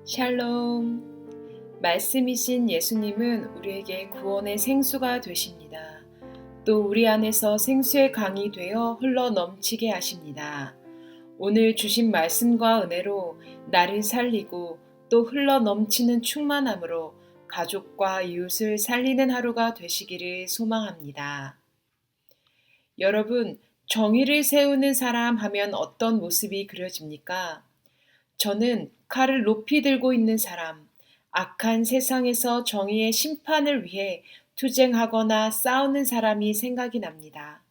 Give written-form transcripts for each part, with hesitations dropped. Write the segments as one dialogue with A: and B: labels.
A: 샬롬. 말씀이신 예수님은 우리에게 구원의 생수가 되십니다. 또 우리 안에서 생수의 강이 되어 흘러 넘치게 하십니다. 오늘 주신 말씀과 은혜로 나를 살리고 또 흘러 넘치는 충만함으로 가족과 이웃을 살리는 하루가 되시기를 소망합니다. 여러분, 정의를 세우는 사람 하면 어떤 모습이 그려집니까? 저는 칼을 높이 들고 있는 사람, 악한 세상에서 정의의 심판을 위해 투쟁하거나 싸우는 사람이 생각이 납니다.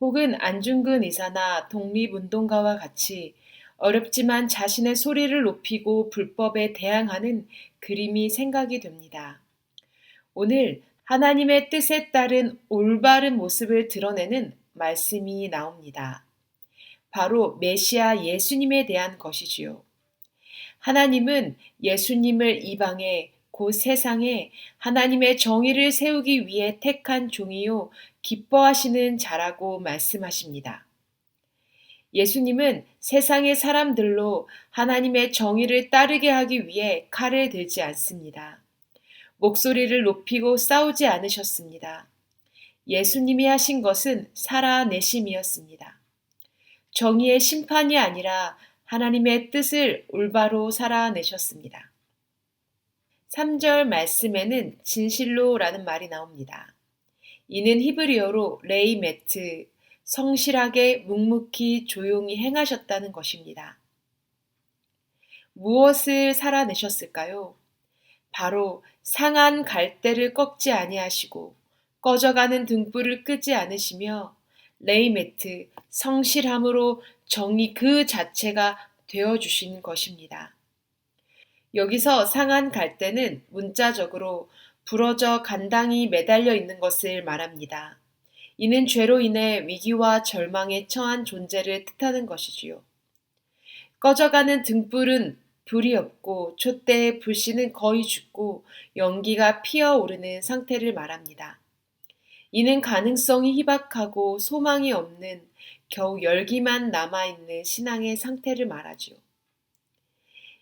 A: 혹은 안중근 의사나 독립운동가와 같이 어렵지만 자신의 소리를 높이고 불법에 대항하는 그림이 생각이 됩니다. 오늘 하나님의 뜻에 따른 올바른 모습을 드러내는 말씀이 나옵니다. 바로 메시아 예수님에 대한 것이지요. 하나님은 예수님을 이방에 곧 세상에 하나님의 정의를 세우기 위해 택한 종이요 기뻐하시는 자라고 말씀하십니다. 예수님은 세상의 사람들로 하나님의 정의를 따르게 하기 위해 칼을 들지 않습니다. 목소리를 높이고 싸우지 않으셨습니다. 예수님이 하신 것은 살아내심이었습니다. 정의의 심판이 아니라 하나님의 뜻을 올바로 살아내셨습니다. 3절 말씀에는 진실로라는 말이 나옵니다. 이는 히브리어로 레이메트, 성실하게 묵묵히 조용히 행하셨다는 것입니다. 무엇을 살아내셨을까요? 바로 상한 갈대를 꺾지 아니하시고 꺼져가는 등불을 끄지 않으시며 레이메트, 성실함으로 정의 그 자체가 되어주신 것입니다. 여기서 상한 갈대는 문자적으로 부러져 간당이 매달려 있는 것을 말합니다. 이는 죄로 인해 위기와 절망에 처한 존재를 뜻하는 것이지요. 꺼져가는 등불은 불이 없고 촛대의 불씨는 거의 죽고 연기가 피어오르는 상태를 말합니다. 이는 가능성이 희박하고 소망이 없는 겨우 열기만 남아있는 신앙의 상태를 말하지요.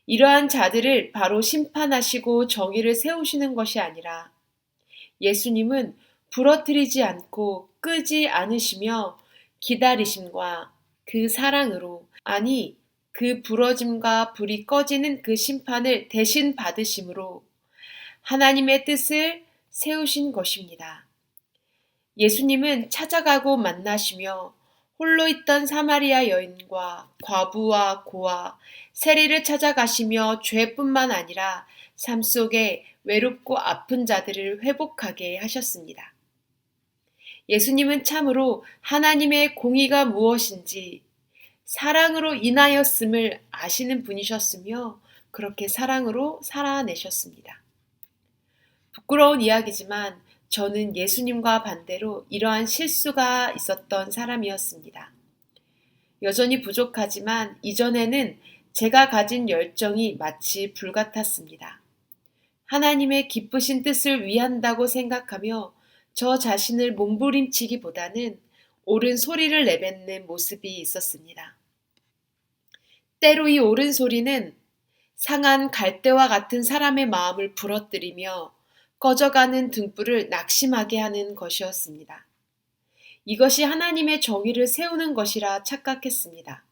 A: 이러한 자들을 바로 심판하시고 정의를 세우시는 것이 아니라 예수님은 부러뜨리지 않고 끄지 않으시며 기다리심과 그 사랑으로, 아니 그 부러짐과 불이 꺼지는 그 심판을 대신 받으심으로 하나님의 뜻을 세우신 것입니다. 예수님은 찾아가고 만나시며 홀로 있던 사마리아 여인과 과부와 고아, 세리를 찾아가시며 죄뿐만 아니라 삶 속에 외롭고 아픈 자들을 회복하게 하셨습니다. 예수님은 참으로 하나님의 공의가 무엇인지 사랑으로 인하였음을 아시는 분이셨으며 그렇게 사랑으로 살아내셨습니다. 부끄러운 이야기지만 저는 예수님과 반대로 이러한 실수가 있었던 사람이었습니다. 여전히 부족하지만 이전에는 제가 가진 열정이 마치 불 같았습니다. 하나님의 기쁘신 뜻을 위한다고 생각하며 저 자신을 몸부림치기보다는 옳은 소리를 내뱉는 모습이 있었습니다. 때로 이 옳은 소리는 상한 갈대와 같은 사람의 마음을 부러뜨리며 꺼져가는 등불을 낙심하게 하는 것이었습니다. 이것이 하나님의 정의를 세우는 것이라 착각했습니다.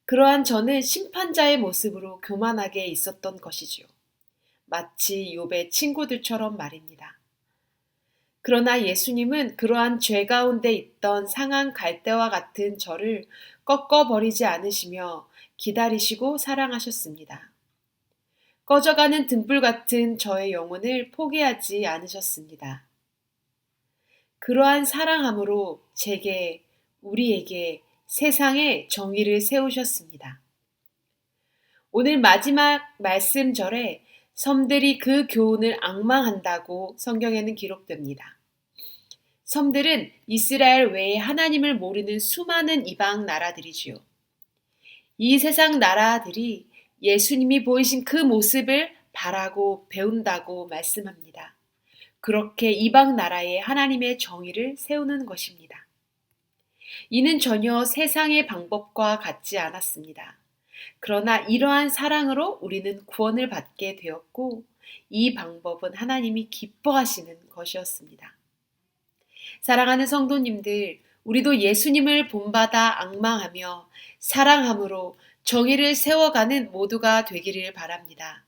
A: 그러한 저는 심판자의 모습으로 교만하게 있었던 것이지요. 마치 욥의 친구들처럼 말입니다. 그러나 예수님은 그러한 죄 가운데 있던 상한 갈대와 같은 저를 꺾어버리지 않으시며 기다리시고 사랑하셨습니다. 꺼져가는 등불 같은 저의 영혼을 포기하지 않으셨습니다. 그러한 사랑함으로 제게, 우리에게 세상에 정의를 세우셨습니다. 오늘 마지막 말씀절에 섬들이 그 교훈을 앙망한다고 성경에는 기록됩니다. 섬들은 이스라엘 외에 하나님을 모르는 수많은 이방 나라들이지요. 이 세상 나라들이 예수님이 보이신 그 모습을 바라고 배운다고 말씀합니다. 그렇게 이방 나라에 하나님의 정의를 세우는 것입니다. 이는 전혀 세상의 방법과 같지 않았습니다. 그러나 이러한 사랑으로 우리는 구원을 받게 되었고 이 방법은 하나님이 기뻐하시는 것이었습니다. 사랑하는 성도님들, 우리도 예수님을 본받아 앙망하며 사랑함으로 정의를 세워가는 모두가 되기를 바랍니다.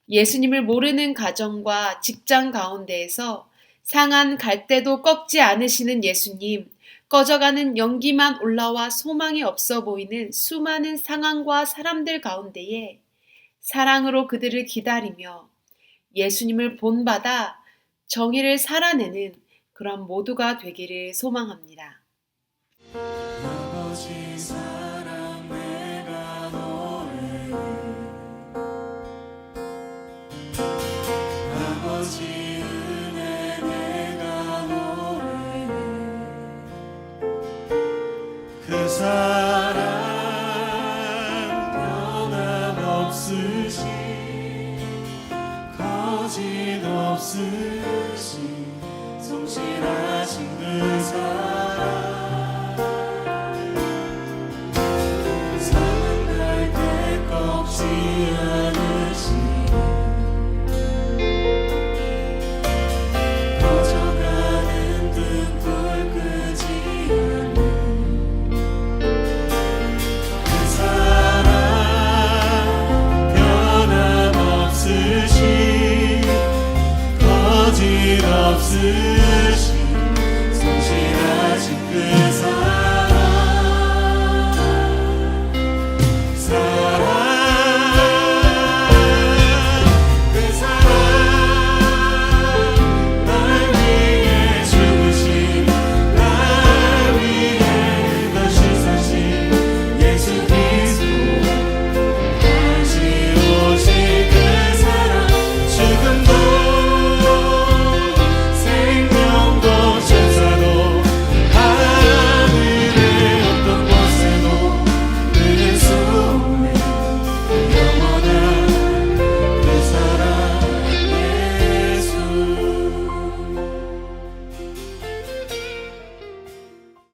A: 예수님을 모르는 가정과 직장 가운데에서 상한 갈대도 꺾지 않으시는 예수님, 꺼져가는 연기만 올라와 소망이 없어 보이는 수많은 상황과 사람들 가운데에 사랑으로 그들을 기다리며 예수님을 본받아 정의를 살아내는 그런 모두가 되기를 소망합니다.
B: 아버지 사랑 내가 노래해 아버지 은혜 내가 노래해 그 사랑 변함없으신 거짓없으신 성실하신 그 사랑 없으신